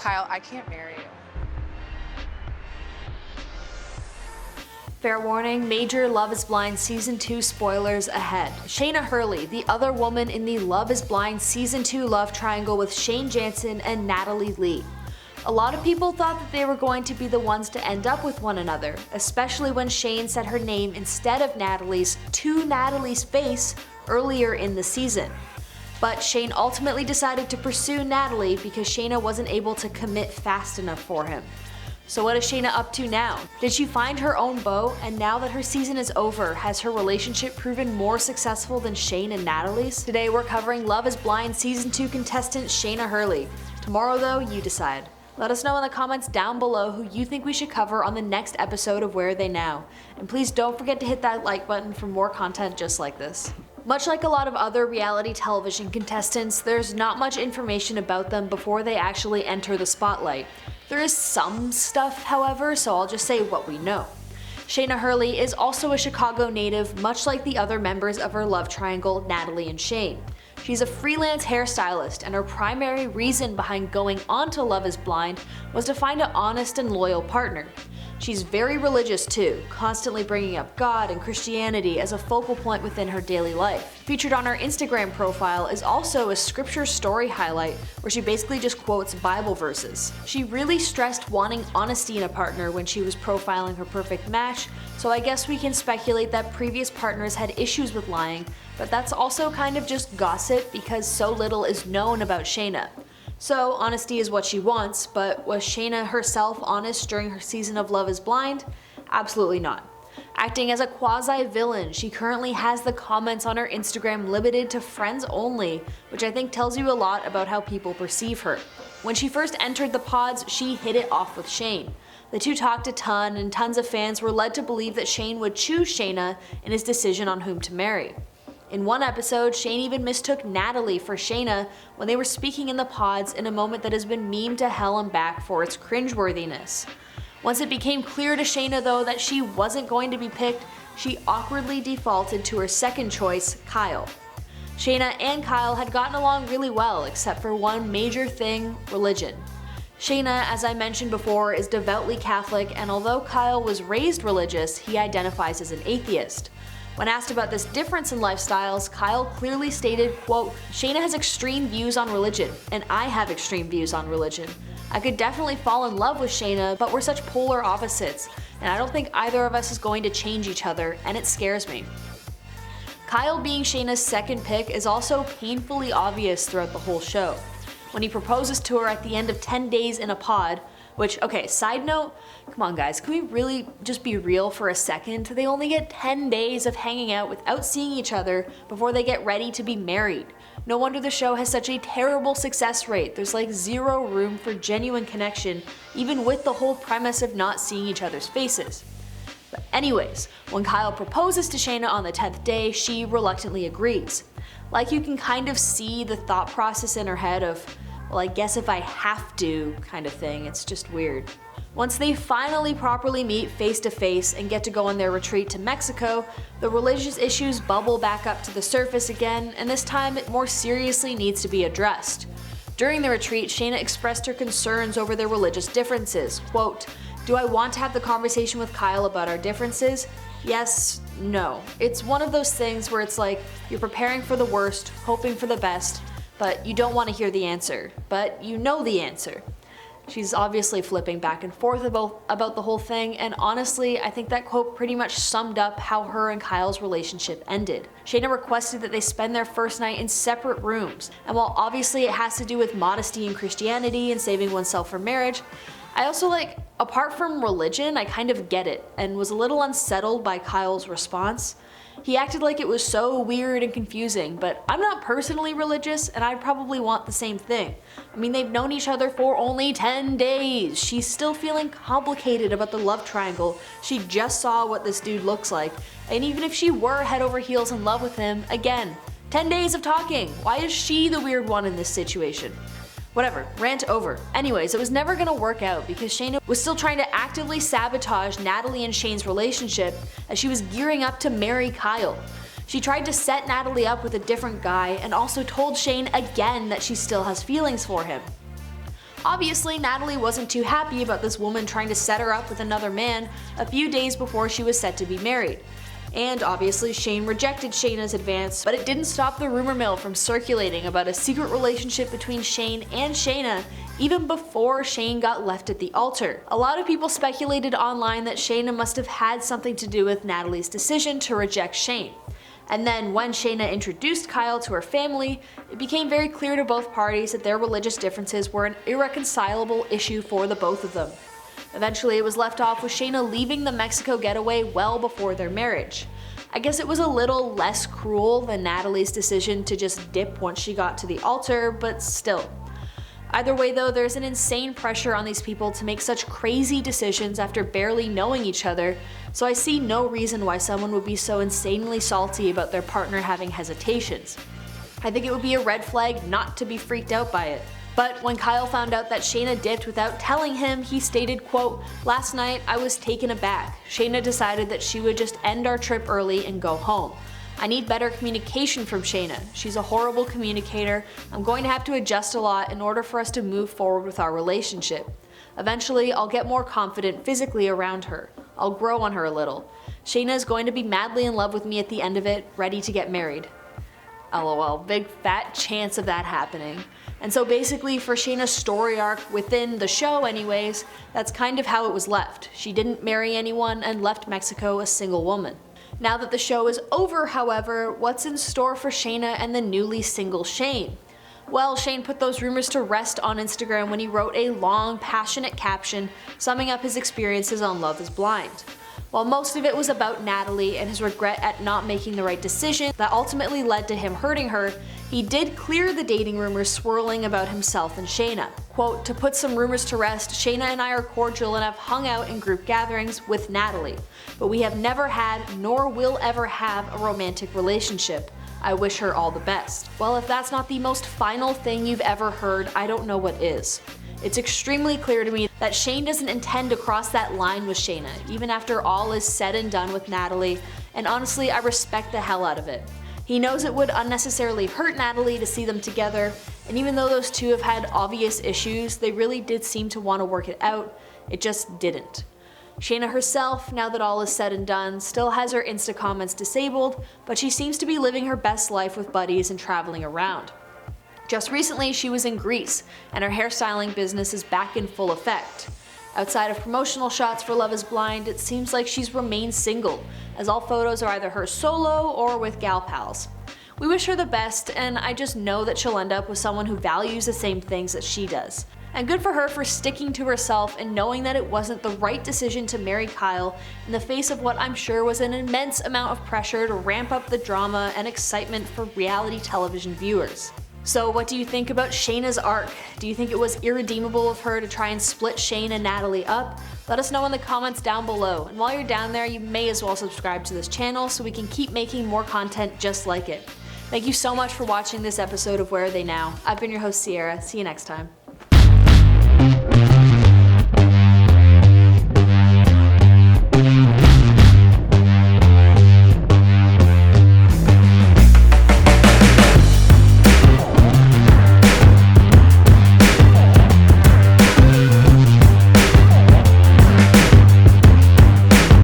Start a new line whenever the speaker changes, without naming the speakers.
Kyle, I can't marry you.
Fair warning, major Love is Blind Season 2 spoilers ahead. Shaina Hurley, the other woman in the Love is Blind Season 2 love triangle with Shayne Jansen and Natalie Lee. A lot of people thought that they were going to be the ones to end up with one another, especially when Shayne said her name instead of Natalie's to Natalie's face earlier in the season. But Shayne ultimately decided to pursue Natalie because Shaina wasn't able to commit fast enough for him. So what is Shaina up to now? Did she find her own beau, and now that her season is over, has her relationship proven more successful than Shayne and Natalie's? Today we're covering Love is Blind Season 2 contestant Shaina Hurley. Tomorrow though, you decide. Let us know in the comments down below who you think we should cover on the next episode of Where Are They Now? And please don't forget to hit that like button for more content just like this. Much like a lot of other reality television contestants, there's not much information about them before they actually enter the spotlight. There is some stuff, however, so I'll just say what we know. Shaina Hurley is also a Chicago native, much like the other members of her love triangle, Natalie and Shaina. She's a freelance hairstylist, and her primary reason behind going on to Love is Blind was to find an honest and loyal partner. She's very religious too, constantly bringing up God and Christianity as a focal point within her daily life. Featured on her Instagram profile is also a scripture story highlight where she basically just quotes Bible verses. She really stressed wanting honesty in a partner when she was profiling her perfect match, so I guess we can speculate that previous partners had issues with lying, but that's also kind of just gossip because so little is known about Shaina. So honesty is what she wants, but was Shaina herself honest during her season of Love is Blind? Absolutely not. Acting as a quasi-villain, she currently has the comments on her Instagram limited to friends only, which I think tells you a lot about how people perceive her. When she first entered the pods, she hit it off with Shayne. The two talked a ton, and tons of fans were led to believe that Shayne would choose Shaina in his decision on whom to marry. In one episode, Shayne even mistook Natalie for Shaina when they were speaking in the pods in a moment that has been memed to hell and back for its cringeworthiness. Once it became clear to Shaina though that she wasn't going to be picked, she awkwardly defaulted to her second choice, Kyle. Shaina and Kyle had gotten along really well except for one major thing, religion. Shaina, as I mentioned before, is devoutly Catholic, and although Kyle was raised religious, he identifies as an atheist. When asked about this difference in lifestyles, Kyle clearly stated, quote, "Shaina has extreme views on religion, and I have extreme views on religion. I could definitely fall in love with Shaina, but we're such polar opposites, and I don't think either of us is going to change each other, and it scares me." Kyle being Shaina's second pick is also painfully obvious throughout the whole show. When he proposes to her at the end of 10 days in a pod, which, okay, side note, come on guys, can we really just be real for a second? They only get 10 days of hanging out without seeing each other before they get ready to be married. No wonder the show has such a terrible success rate. There's like zero room for genuine connection, even with the whole premise of not seeing each other's faces. But anyways, when Kyle proposes to Shaina on the 10th day, she reluctantly agrees. Like you can kind of see the thought process in her head of, well, I guess if I have to kind of thing. It's just weird. Once they finally properly meet face to face and get to go on their retreat to Mexico, the religious issues bubble back up to the surface again, and this time it more seriously needs to be addressed. During the retreat, Shaina expressed her concerns over their religious differences. Quote, "Do I want to have the conversation with Kyle about our differences? Yes, no. It's one of those things where it's like you're preparing for the worst, hoping for the best, but you don't want to hear the answer, but you know the answer." She's obviously flipping back and forth about the whole thing, and honestly, I think that quote pretty much summed up how her and Kyle's relationship ended. Shaina requested that they spend their first night in separate rooms, and while obviously it has to do with modesty and Christianity and saving oneself for marriage, I also apart from religion, I kind of get it, and was a little unsettled by Kyle's response. He acted like it was so weird and confusing, but I'm not personally religious, and I'd probably want the same thing. I mean, they've known each other for only 10 days. She's still feeling complicated about the love triangle. She just saw what this dude looks like, and even if she were head over heels in love with him, again, 10 days of talking. Why is she the weird one in this situation? Whatever, rant over. Anyways, it was never gonna work out because Shaina was still trying to actively sabotage Natalie and Shayne's relationship as she was gearing up to marry Kyle. She tried to set Natalie up with a different guy and also told Shayne again that she still has feelings for him. Obviously, Natalie wasn't too happy about this woman trying to set her up with another man a few days before she was set to be married. And obviously Shayne rejected Shayna's advance, but it didn't stop the rumor mill from circulating about a secret relationship between Shayne and Shaina even before Shayne got left at the altar. A lot of people speculated online that Shaina must have had something to do with Natalie's decision to reject Shayne. And then when Shaina introduced Kyle to her family, it became very clear to both parties that their religious differences were an irreconcilable issue for the both of them. Eventually it was left off with Shaina leaving the Mexico getaway well before their marriage. I guess it was a little less cruel than Natalie's decision to just dip once she got to the altar, but still. Either way though, there's an insane pressure on these people to make such crazy decisions after barely knowing each other, so I see no reason why someone would be so insanely salty about their partner having hesitations. I think it would be a red flag not to be freaked out by it. But when Kyle found out that Shaina dipped without telling him, he stated, quote, "Last night I was taken aback. Shaina decided that she would just end our trip early and go home. I need better communication from Shaina. She's a horrible communicator. I'm going to have to adjust a lot in order for us to move forward with our relationship. Eventually I'll get more confident physically around her. I'll grow on her a little. Shaina is going to be madly in love with me at the end of it, ready to get married." LOL, big fat chance of that happening. And so basically for Shaina's story arc within the show anyways, that's kind of how it was left. She didn't marry anyone and left Mexico a single woman. Now that the show is over, however, what's in store for Shaina and the newly single Shayne? Well, Shayne put those rumors to rest on Instagram when he wrote a long, passionate caption summing up his experiences on Love is Blind. While most of it was about Natalie and his regret at not making the right decision that ultimately led to him hurting her, he did clear the dating rumors swirling about himself and Shaina. Quote, "To put some rumors to rest, Shaina and I are cordial and have hung out in group gatherings with Natalie, but we have never had nor will ever have a romantic relationship. I wish her all the best." Well, if that's not the most final thing you've ever heard, I don't know what is. It's extremely clear to me that Shayne doesn't intend to cross that line with Shaina, even after all is said and done with Natalie, and honestly, I respect the hell out of it. He knows it would unnecessarily hurt Natalie to see them together, and even though those two have had obvious issues, they really did seem to want to work it out. It just didn't. Shaina herself, now that all is said and done, still has her Insta comments disabled, but she seems to be living her best life with buddies and traveling around. Just recently she was in Greece, and her hairstyling business is back in full effect. Outside of promotional shots for Love is Blind, it seems like she's remained single, as all photos are either her solo or with gal pals. We wish her the best, and I just know that she'll end up with someone who values the same things that she does. And good for her for sticking to herself and knowing that it wasn't the right decision to marry Kyle in the face of what I'm sure was an immense amount of pressure to ramp up the drama and excitement for reality television viewers. So what do you think about Shaina's arc? Do you think it was irredeemable of her to try and split Shayne and Natalie up? Let us know in the comments down below, and while you're down there you may as well subscribe to this channel so we can keep making more content just like it. Thank you so much for watching this episode of Where Are They Now? I've been your host Sierra, see you next time.